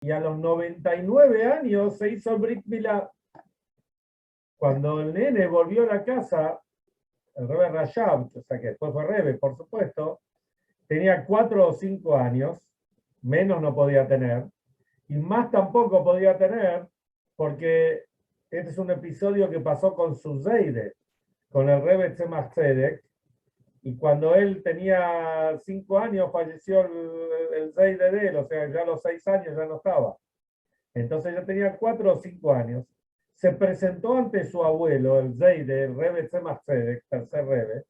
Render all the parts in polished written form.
y a los 99 años se hizo el Brit Milá. Cuando el nene volvió a la casa, el Rebbe Rashab, o sea que después fue Rebbe, por supuesto, tenía 4 o 5 años, menos no podía tener, y más tampoco podía tener, porque este es un episodio que pasó con Suzeide, con el Rebbe Tzemach Tzedek, y cuando él tenía 5 años falleció el Zeide de él, o sea, ya a los 6 años ya no estaba. Entonces ya tenía 4 o 5 años. Se presentó ante su abuelo, el Zeide, el Rebbe Tzemach Tzedek, tercer Rebbe,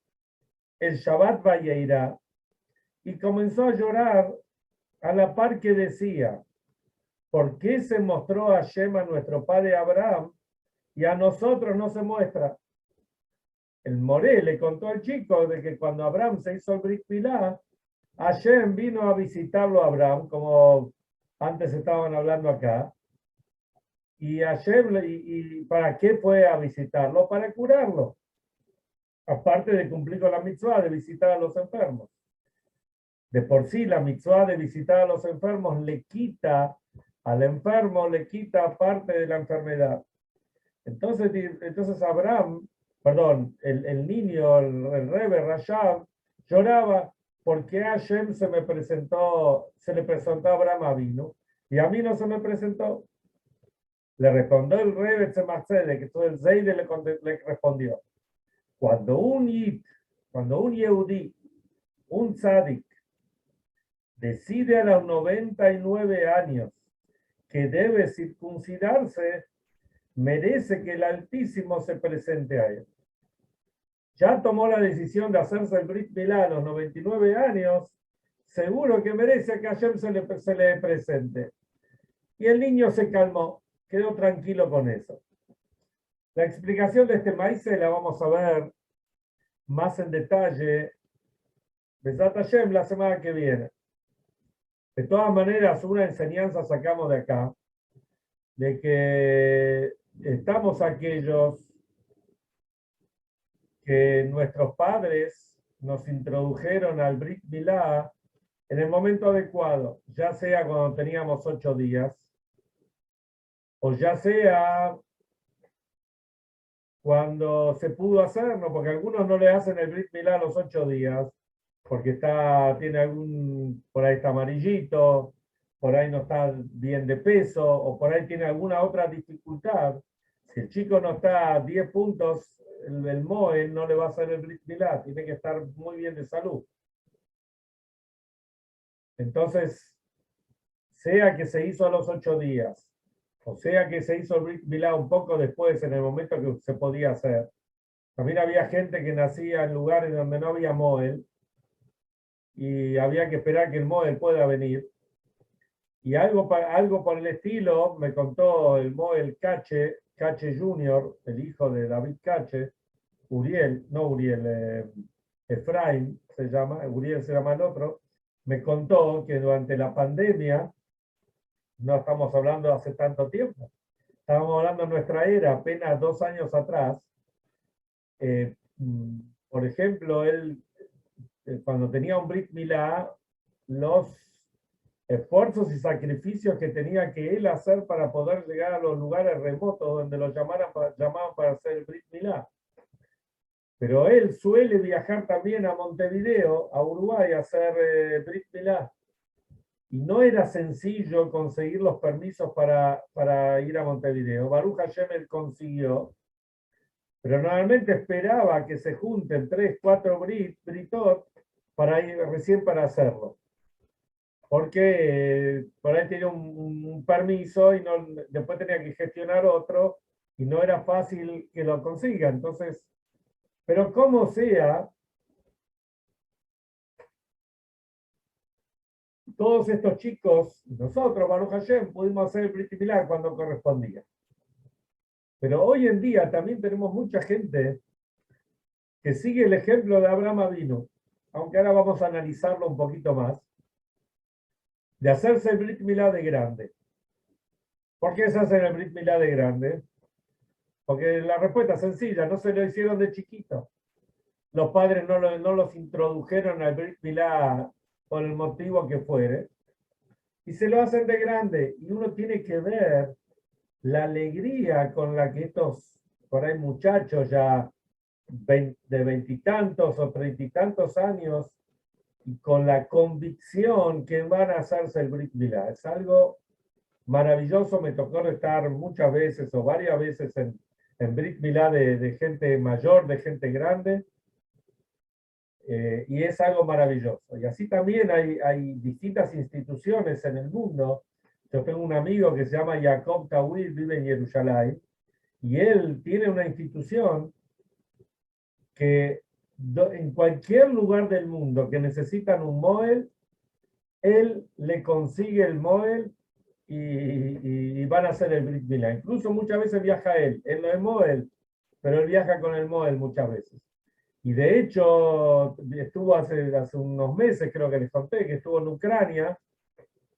el Shabbat Vayeirá, y comenzó a llorar a la par que decía, ¿por qué se mostró a Hashem a nuestro padre Abraham y a nosotros no se muestra? El Moré le contó al chico de que cuando Abraham se hizo el Brit Milá, Hashem vino a visitarlo a Abraham, como antes estaban hablando acá, y Hashem, ¿y para qué fue a visitarlo? Para curarlo, aparte de cumplir con la mitzvah de visitar a los enfermos. De por sí, la mitzvah de visitar a los enfermos le quita al enfermo, le quita parte de la enfermedad. Entonces Abraham, perdón, el niño, el Rebbe Rashab, lloraba porque a Hashem se le presentó a Abraham Avinu y a mí no se me presentó. Le respondió el Rebbe Tzemach Tzedek, que todo el Zeide le respondió, cuando un Yehudí, un tzadik, decide a los 99 años que debe circuncidarse, merece que el Altísimo se presente a él. Ya tomó la decisión de hacerse el Brit Milá a los 99 años, seguro que merece que Hashem se le presente. Y el niño se calmó, quedó tranquilo con eso. La explicación de este maíz la vamos a ver más en detalle Besat Hashem la semana que viene. De todas maneras, una enseñanza sacamos de acá, de que estamos aquellos que nuestros padres nos introdujeron al Brit Milá en el momento adecuado, ya sea cuando teníamos 8 días, o ya sea cuando se pudo hacerlo, porque algunos no le hacen el Brit Milá a los 8 días, porque tiene por ahí está amarillito, por ahí no está bien de peso, o por ahí tiene alguna otra dificultad. Si el chico no está a 10 puntos, el MOE no le va a hacer el Brit Milá, tiene que estar muy bien de salud. Entonces, sea que se hizo a los 8 días, o sea que se hizo el Brit Milá un poco después, en el momento que se podía hacer. También había gente que nacía en lugares donde no había Moel, y había que esperar que el Moel pueda venir. Y algo por el estilo me contó el Moel Cache Jr., el hijo de David Cache, Efraín se llama, Uriel se llama el otro, me contó que durante la pandemia, no estamos hablando hace tanto tiempo, estábamos hablando de nuestra era, apenas 2 años atrás, por ejemplo, él, cuando tenía un Brit Milá, los esfuerzos y sacrificios que tenía que él hacer para poder llegar a los lugares remotos donde lo llamaban para hacer el Brit Milá. Pero él suele viajar también a Montevideo, a Uruguay, a hacer Brit Milá. Y no era sencillo conseguir los permisos para ir a Montevideo. Baruch Hashem él consiguió, pero normalmente esperaba que se junten 3, 4 britot para ir recién para hacerlo. Porque por ahí tenía un permiso y después tenía que gestionar otro y no era fácil que lo consiga. Entonces, pero como sea, todos estos chicos, nosotros, Baruch Hashem, pudimos hacer el Brit Milá cuando correspondía. Pero hoy en día también tenemos mucha gente que sigue el ejemplo de Abraham Avinu, aunque ahora vamos a analizarlo un poquito más, de hacerse el Brit Milá de grande. ¿Por qué se hace el Brit Milá de grande? Porque la respuesta es sencilla, no se lo hicieron de chiquito. Los padres no los introdujeron al Brit Milá por el motivo que fuere. y se lo hacen de grande. Y uno tiene que ver la alegría con la que estos, por ahí muchachos ya de veintitantos o treinta y tantos años, y con la convicción que van a hacerse el Brit Milá. Es algo maravilloso. Me tocó estar muchas veces o varias veces en Brit Milá de gente mayor, de gente grande, y es algo maravilloso. Y así también hay distintas instituciones en el mundo. Yo tengo un amigo que se llama Jacob Tawil, vive en Jerusalén, y él tiene una institución que en cualquier lugar del mundo que necesitan un Moel, él le consigue el Moel y van a hacer el Brit Milá. Incluso muchas veces viaja él no es Moel, pero él viaja con el Moel muchas veces. Y de hecho, estuvo hace unos meses, creo que les conté, que estuvo en Ucrania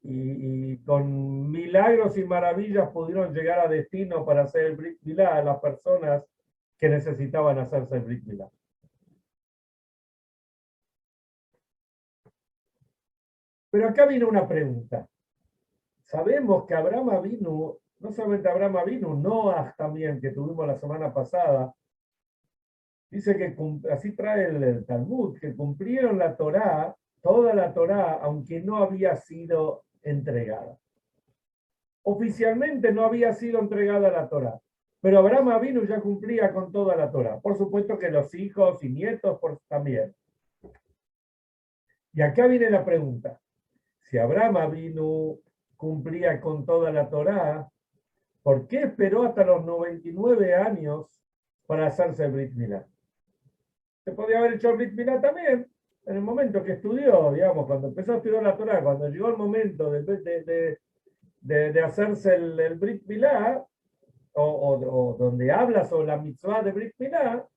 y con milagros y maravillas pudieron llegar a destino para hacer el Brit Milá a las personas que necesitaban hacerse el Brit Milá. Pero acá viene una pregunta. Sabemos que Abraham Avinu, no solamente Abraham Avinu, Noah también, que tuvimos la semana pasada, dice que, así trae el Talmud, que cumplieron la Torá, toda la Torá, aunque no había sido entregada. Oficialmente no había sido entregada la Torá, pero Abraham Avinu ya cumplía con toda la Torá. Por supuesto que los hijos y nietos también. Y acá viene la pregunta. Si Abraham Avinu cumplía con toda la Torá, ¿por qué esperó hasta los 99 años para hacerse el Brit Milá? Se podía haber hecho el Brit Milá también en el momento que estudió, digamos, cuando empezó a estudiar la Torá, cuando llegó el momento de hacerse el Brit Milá, o donde habla sobre la mitzvah de Brit Milá,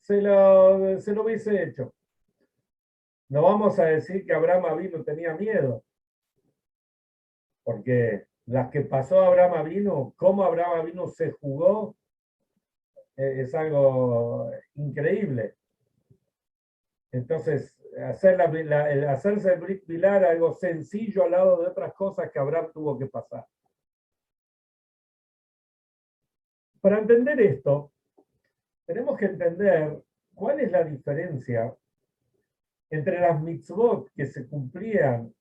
se lo hubiese hecho. No vamos a decir que Abraham Avinu tenía miedo, porque las que pasó Abraham Avinu, cómo Abraham Avinu se jugó, es algo increíble. Entonces, hacerse el Brit Milá era algo sencillo al lado de otras cosas que Abraham tuvo que pasar. Para entender esto, tenemos que entender cuál es la diferencia entre las mitzvot que se cumplían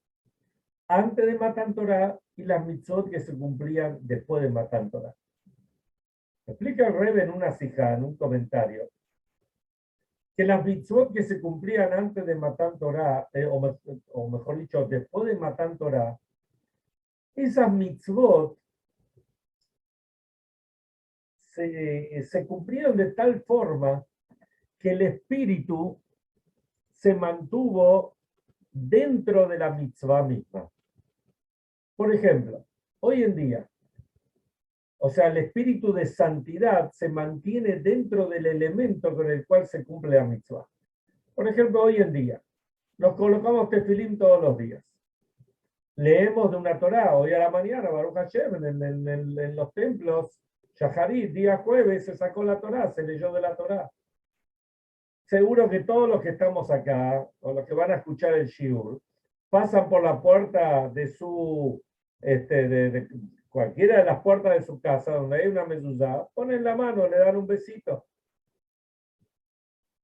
antes de Matan Torah y las mitzvot que se cumplían después de Matan Torah. Explica el Rebbe en una sijá, en un comentario, que las mitzvot que se cumplían antes de Matan Torah, o mejor dicho, después de Matan Torah, esas mitzvot se cumplieron de tal forma que el espíritu se mantuvo dentro de la mitzvah misma. Por ejemplo, hoy en día, o sea, el espíritu de santidad se mantiene dentro del elemento con el cual se cumple la mitzvah. Por ejemplo, hoy en día, nos colocamos tefilim todos los días. Leemos de una Torá, hoy a la mañana, Baruch Hashem, en los templos, Shaharit, día jueves, se sacó la Torá, se leyó de la Torá. Seguro que todos los que estamos acá, o los que van a escuchar el Shiur, pasan por la puerta de su, de cualquiera de las puertas de su casa, donde hay una mezuzá, ponen la mano, le dan un besito.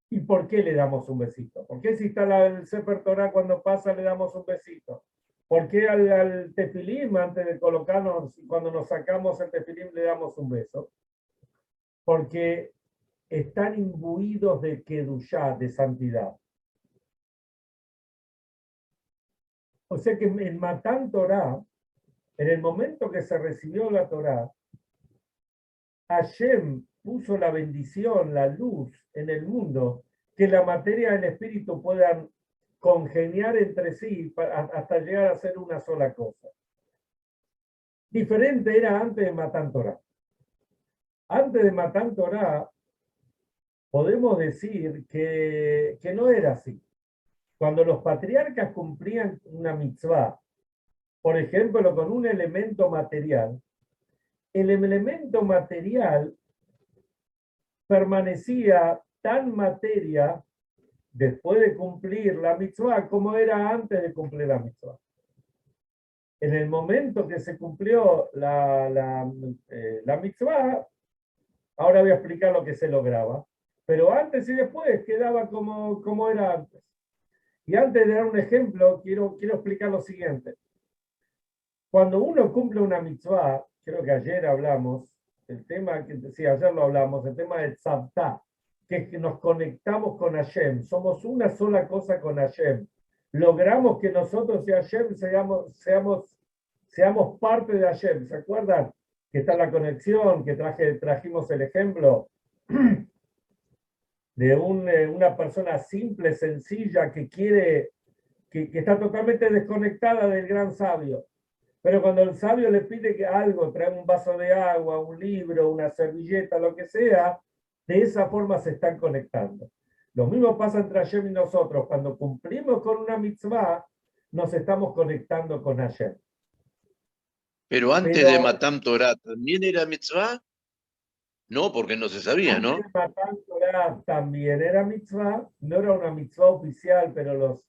¿Y por qué le damos un besito? ¿Por qué si está el Sefer Torah cuando pasa le damos un besito? ¿Por qué al tefilim, antes de colocarnos, cuando nos sacamos el tefilim, le damos un beso? Porque están imbuidos de kedushá, de santidad. O sea que en Matan Torah, en el momento que se recibió la Torah, Hashem puso la bendición, la luz en el mundo, que la materia y el espíritu puedan congeniar entre sí hasta llegar a ser una sola cosa. Diferente era antes de Matan Torah. Antes de Matan Torah, podemos decir que no era así. Cuando los patriarcas cumplían una mitzvah, por ejemplo, con un elemento material, el elemento material permanecía tan materia después de cumplir la mitzvah como era antes de cumplir la mitzvah. En el momento que se cumplió la mitzvah, ahora voy a explicar lo que se lograba, pero antes y después quedaba como era antes. Y antes de dar un ejemplo, quiero explicar lo siguiente. Cuando uno cumple una mitzvah, creo que ayer hablamos, el tema, sí, ayer lo hablamos, el tema de tzavtá, que es que nos conectamos con Hashem, somos una sola cosa con Hashem. Logramos que nosotros y Hashem seamos parte de Hashem. ¿Se acuerdan? Que está la conexión, que trajimos el ejemplo de una persona simple, sencilla, que está totalmente desconectada del gran sabio. Pero cuando el sabio le pide que algo, trae un vaso de agua, un libro, una servilleta, lo que sea, de esa forma se están conectando. Lo mismo pasa entre Hashem y nosotros. Cuando cumplimos con una mitzvah, nos estamos conectando con Hashem. Pero antes de Pero Matam Torah, ¿también era mitzvah? No, porque no se sabía, antes ¿no? de Matan Torah también era mitzvah, no era una mitzvah oficial, pero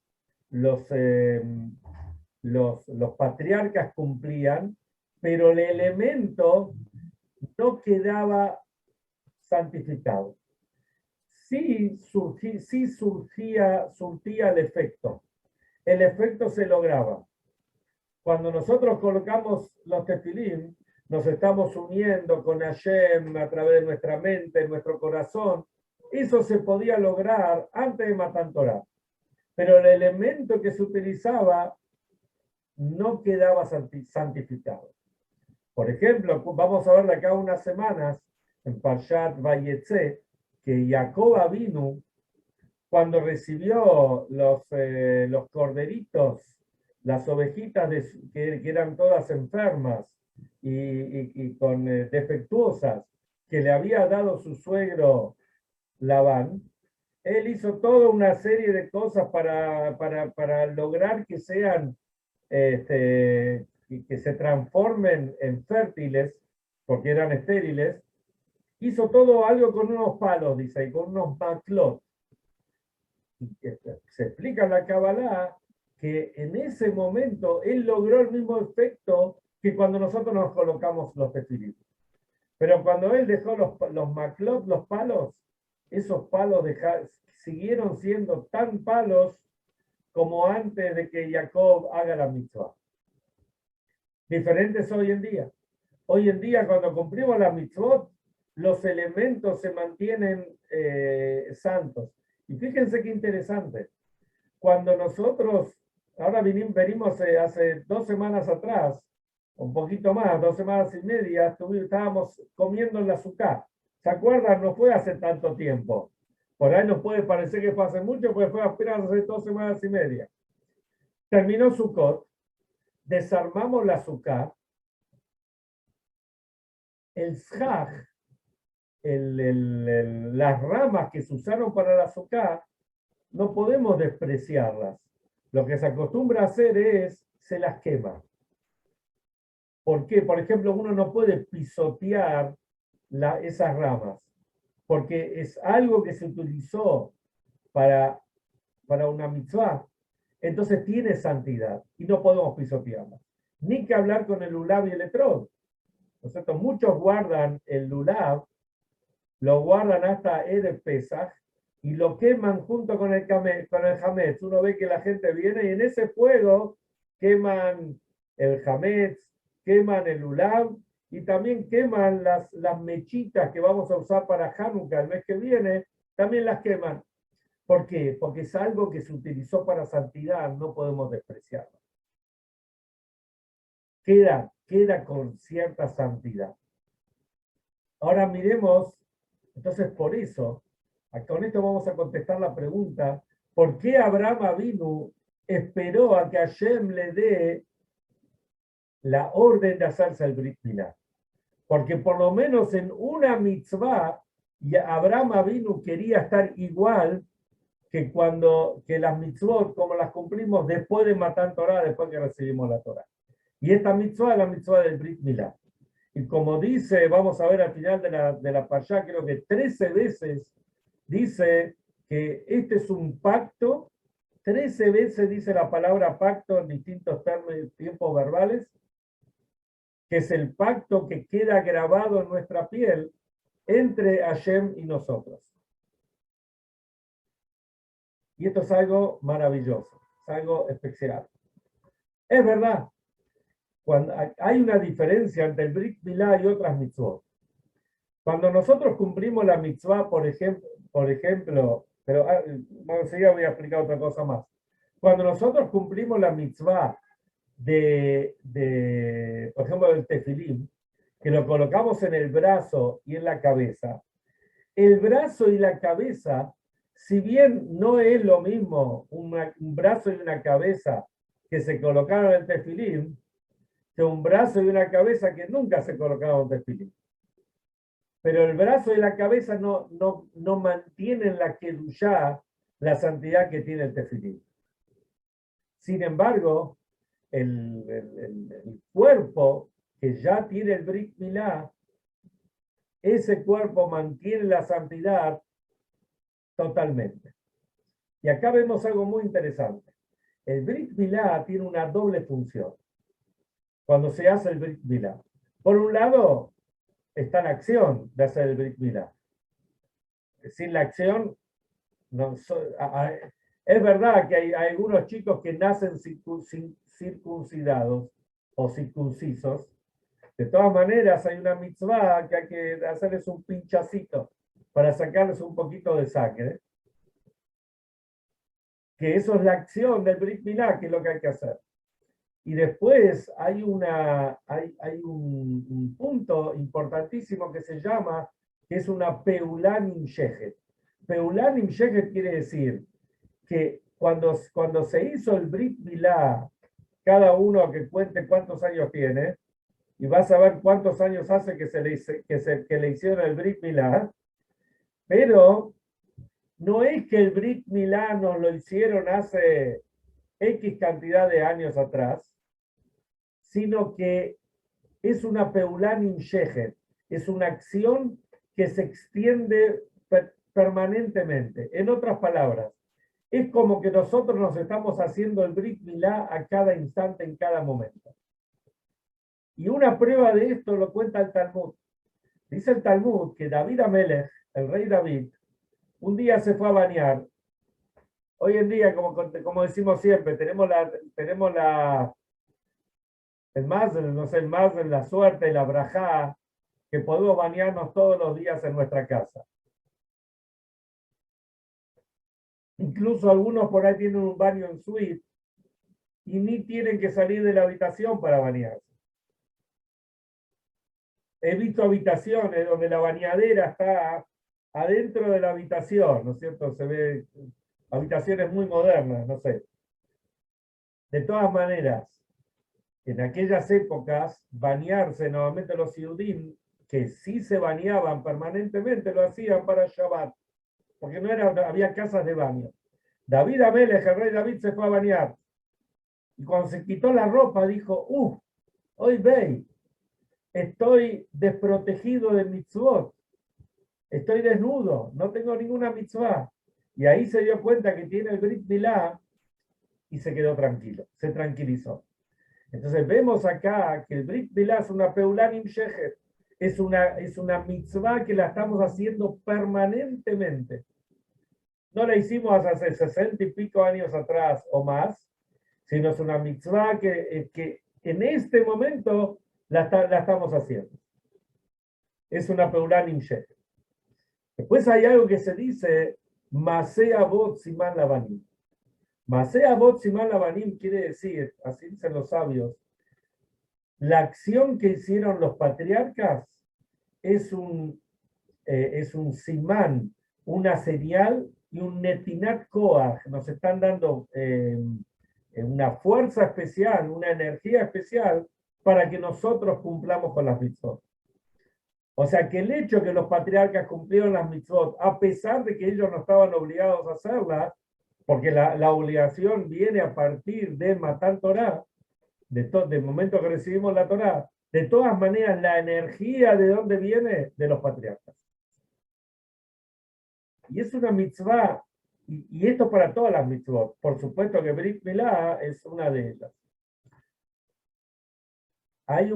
los patriarcas cumplían, pero el elemento no quedaba santificado. Sí surtía el efecto. El efecto se lograba. Cuando nosotros colocamos los tefilín, nos estamos uniendo con Hashem a través de nuestra mente, nuestro corazón. Eso se podía lograr antes de Matan Torah. Pero el elemento que se utilizaba no quedaba santificado. Por ejemplo, vamos a ver de acá unas semanas en Parshat Vayetze, que Jacob Avinu, cuando recibió los corderitos, las ovejitas que eran todas enfermas y con defectuosas, que le había dado su suegro Labán, él hizo toda una serie de cosas para lograr que sean que se transformen en fértiles, porque eran estériles. Hizo todo algo con unos palos, dice, y con unos maklot. Se explica en la Kabbalah que en ese momento él logró el mismo efecto que cuando nosotros nos colocamos los tefilín. Pero cuando él dejó los maklot, los palos, esos palos siguieron siendo tan palos como antes de que Jacob haga la mitzvah. Diferentes hoy en día. Hoy en día, cuando cumplimos la mitzvot, los elementos se mantienen santos. Y fíjense qué interesante. Cuando nosotros, ahora venimos hace 2 semanas atrás, un poquito más, 2 semanas y media, estábamos comiendo en la azúcar. ¿Se acuerdan? No fue hace tanto tiempo. Por ahí nos puede parecer que fue hace mucho, pues fue apenas hace 2 semanas y media. Terminó Sukkot, desarmamos la azúcar, el shaj, las ramas que se usaron para el azúcar, no podemos despreciarlas. Lo que se acostumbra a hacer se las quema. ¿Por qué? Por ejemplo, uno no puede pisotear esas ramas, porque es algo que se utilizó para una mitzvah, entonces tiene santidad y no podemos pisotearla. Ni que hablar con el lulav y el etrog. ¿No es cierto? Muchos guardan el lulav, lo guardan hasta Erev Pesach y lo queman junto con el hametz. Uno ve que la gente viene y en ese fuego queman el hametz, queman el lulav y también queman las mechitas que vamos a usar para Hanukkah el mes que viene, también las queman. ¿Por qué? Porque es algo que se utilizó para santidad, no podemos despreciarlo. Queda con cierta santidad. Ahora miremos, entonces por eso, con esto vamos a contestar la pregunta, ¿por qué Abraham Avinu esperó a que Hashem le dé la orden de hacerse el Brit Milá? Porque por lo menos en una mitzvah, Abraham Avinu quería estar igual que las mitzvot, como las cumplimos después de Matan Torah, después que recibimos la Torah. Y esta mitzvah es la mitzvah del Brit Milá. Y como dice, vamos a ver al final de la Pashá, creo que 13 veces dice que este es un pacto 13 veces dice la palabra pacto en distintos tiempos verbales, que es el pacto que queda grabado en nuestra piel entre Hashem y nosotros. Y esto es algo maravilloso, es algo especial. Es verdad, cuando hay una diferencia entre el Brit Milá y otras mitzvot. Cuando nosotros cumplimos la mitzvah, por ejemplo, pero enseguida voy a explicar otra cosa más. Cuando nosotros cumplimos la mitzvah por ejemplo, del tefilín, que lo colocamos en el brazo y en la cabeza, el brazo y la cabeza, si bien no es lo mismo un brazo y una cabeza que se colocaron en el tefilín, que un brazo y una cabeza que nunca se colocaron en tefilín. Pero el brazo y la cabeza no mantienen la kedushá, la santidad que tiene el tefilín. Sin embargo, el cuerpo que ya tiene el Brit Milá, ese cuerpo mantiene la santidad totalmente. Y acá vemos algo muy interesante. El Brit Milá tiene una doble función cuando se hace el Brit Milá. Por un lado, está la acción de hacer el Brit Milá. Sin la acción, es verdad que hay algunos chicos que nacen circuncidados o circuncisos. De todas maneras, hay una mitzvah que hay que hacerles un pinchacito para sacarles un poquito de sangre. Que eso es la acción del Brit Milá, que es lo que hay que hacer. Y después hay un punto importantísimo que se llama, que es una Peulá Nimshejet. Peulá Nimshejet quiere decir que cuando se hizo el Brit Milá, cada uno que cuente cuántos años tiene, y vas a ver cuántos años hace que le hicieron el Brit Milá, pero no es que el Brit Milá nos lo hicieron hace X cantidad de años atrás, sino que es una Peulá Nimshejet, es una acción que se extiende permanentemente. En otras palabras, es como que nosotros nos estamos haciendo el Brit Milá a cada instante, en cada momento. Y una prueba de esto lo cuenta el Talmud. Dice el Talmud que David Amelech, el rey David, un día se fue a bañar. Hoy en día, como decimos siempre, tenemos el mazel, la suerte, la brajá, que podemos bañarnos todos los días en nuestra casa. Incluso algunos por ahí tienen un baño en suite y ni tienen que salir de la habitación para bañarse. He visto habitaciones donde la bañadera está adentro de la habitación, ¿no es cierto? Se ve habitaciones muy modernas, no sé. De todas maneras, en aquellas épocas, bañarse, normalmente los Yehudim, que sí se bañaban permanentemente, lo hacían para Shabbat, porque había casas de baño. David Amelech, el rey David, se fue a bañar. Y cuando se quitó la ropa, dijo, hoy veis, estoy desprotegido de mitzvot, estoy desnudo, no tengo ninguna mitzvah. Y ahí se dio cuenta que tiene el Brit Milá y se quedó tranquilo, se tranquilizó. Entonces vemos acá que el Brit Milá es una Peulá Nimshejet, es una mitzvah que la estamos haciendo permanentemente. No la hicimos hace 60 y pico años atrás o más, sino es una mitzvah que en este momento la estamos haciendo. Es una Peulá Nimshejet. Después hay algo que se dice, Masé Avot Siman Lavanim. Masé Avot Siman Lavanim quiere decir, así dicen los sabios, la acción que hicieron los patriarcas es un simán, una señal y un netinat koach. Nos están dando una fuerza especial, una energía especial para que nosotros cumplamos con las mitzvot. O sea que el hecho que los patriarcas cumplieron las mitzvot, a pesar de que ellos no estaban obligados a hacerlas, porque la obligación viene a partir de Matan Torah, del momento que recibimos la Torah, de todas maneras la energía de dónde viene, de los patriarcas. Y es una mitzvah y esto para todas las mitzvot. Por supuesto que Brit Milá es una de ellas. Hay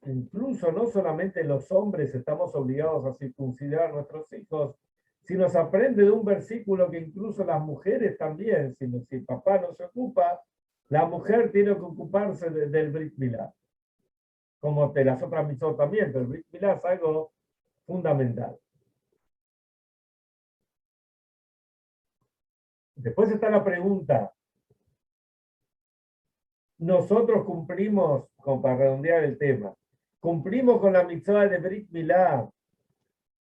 incluso no solamente los hombres estamos obligados a circuncidar a nuestros hijos, sino se aprende de un versículo que incluso las mujeres también, si el papá no se ocupa, la mujer tiene que ocuparse del Brit Milá, como de las otras mitzvot también, pero el Brit Milá es algo fundamental. Después está la pregunta. Nosotros cumplimos, como para redondear el tema, cumplimos con la mitzvah de Brit Milá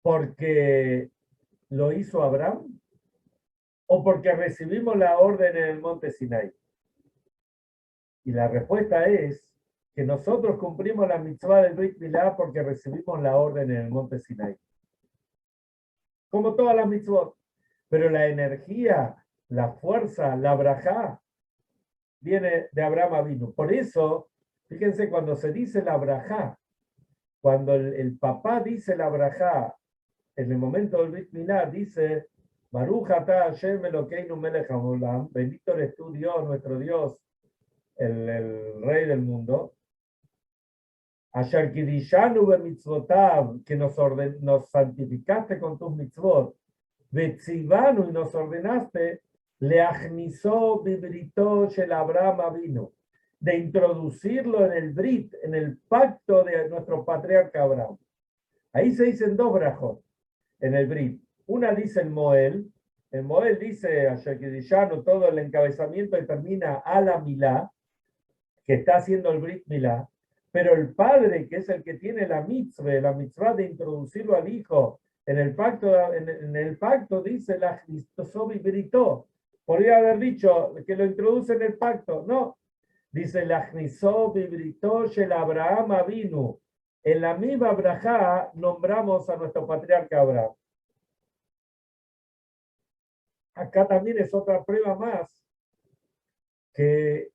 porque lo hizo Abraham o porque recibimos la orden en el monte Sinai. Y la respuesta es que nosotros cumplimos la mitzvah del Brit Milá porque recibimos la orden en el monte Sinai. Como todas las mitzvot. Pero la energía, la fuerza, la brajá, viene de Abraham Avinu. Por eso, fíjense, cuando se dice la brajá, cuando el papá dice la brajá, en el momento del Brit Milá, dice, Baruch atah Hashem Elokeinu melech haolam, bendito eres tú Dios, nuestro Dios, el rey del mundo, Asher kidishanu bemitzvotav, que nos santificaste con tus mitzvot, betzivanu, y nos ordenaste, leachnizó bibrito shel Abraham Avinu, de introducirlo en el Brit, en el pacto de nuestro patriarca Abraham. Ahí se dicen dos brajot en el Brit. Una dice el Moel dice Asher kidishanu, todo el encabezamiento y termina a la Milá, que está haciendo el Brit Milá, pero el padre, que es el que tiene la mitzvah de introducirlo al hijo en el pacto dice la Brito. Podría haber dicho que lo introduce en el pacto. No. Dice la Brito shel Abraham Avinu. En la misma brajá nombramos a nuestro patriarca Abraham. Acá también es otra prueba más que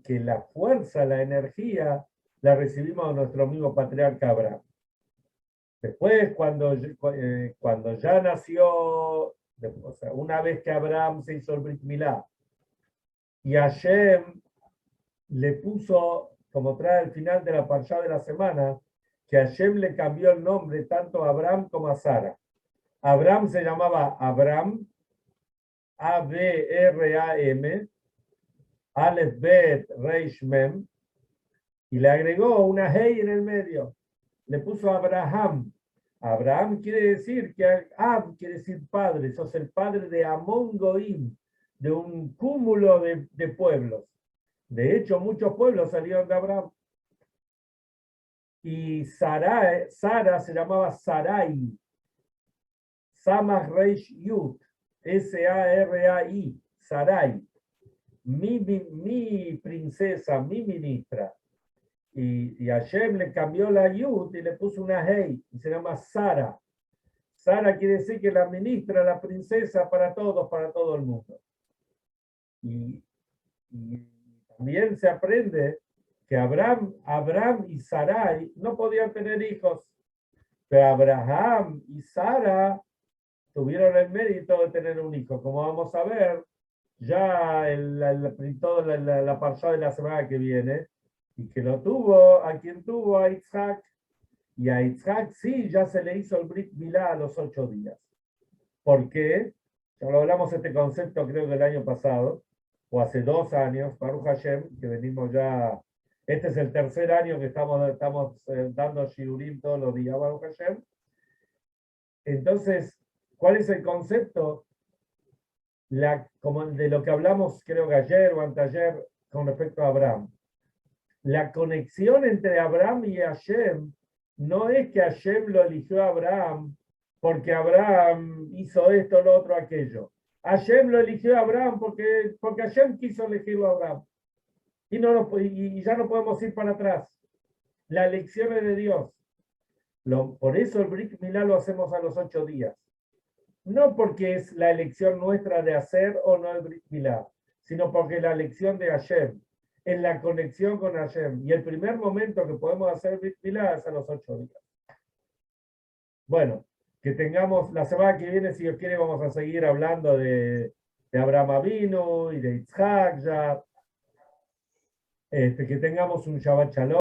la fuerza, la energía, la recibimos de nuestro amigo patriarca Abraham. Después, cuando ya nació, o sea, una vez que Abraham se hizo el Brit Milá, y Hashem le puso, como trae al final de la parashá de la semana, que Hashem le cambió el nombre tanto a Abraham como a Sara. Abraham se llamaba Abram, A-B-R-A-M, Aleph Bet Reish Mem, y le agregó una Hey en el medio. Le puso Abraham. Abraham quiere decir que Ab quiere decir padre. Sos el padre de Amon Goim, de un cúmulo de pueblos. De hecho, muchos pueblos salieron de Abraham. Y Sara se llamaba Sarai. Samach Reish Yud. S-A-R-A-I. Sarai. Mi princesa, mi ministra. Y Hashem le cambió la Yud y le puso una Hei, y se llama Sara. Sara quiere decir que la ministra, la princesa para todos, para todo el mundo. Y también se aprende que Abraham y Sarai no podían tener hijos, pero Abraham y Sara tuvieron el mérito de tener un hijo. Como vamos a ver, ya toda la parashá de la semana que viene, y que lo tuvo, a quien tuvo a Yitzhak, y a Yitzhak sí, ya se le hizo el Brit Milá a los 8 días. ¿Por qué? Ya lo hablamos este concepto creo que el año pasado, o hace 2 años, Baruch Hashem, que venimos ya, este es el tercer año que estamos dando Shiurim todos los días, Baruch Hashem. Entonces, ¿cuál es el concepto? Como de lo que hablamos creo que ayer o anteayer con respecto a Abraham. La conexión entre Abraham y Hashem no es que Hashem lo eligió a Abraham porque Abraham hizo esto, lo otro, aquello. Hashem lo eligió a Abraham porque Hashem quiso elegirlo a Abraham. Y ya no podemos ir para atrás. La elección es de Dios. Por eso el Brit Milá lo hacemos a los 8 días. No porque es la elección nuestra de hacer o no el Brit Milá, sino porque es la elección de Hashem, en la conexión con Hashem. Y el primer momento que podemos hacer Brit Milá es a los 8 días. Bueno, Que tengamos, la semana que viene, si Dios quiere, vamos a seguir hablando de Abraham Avinu y de Yitzhak ya. Que tengamos un Shabbat Shalom.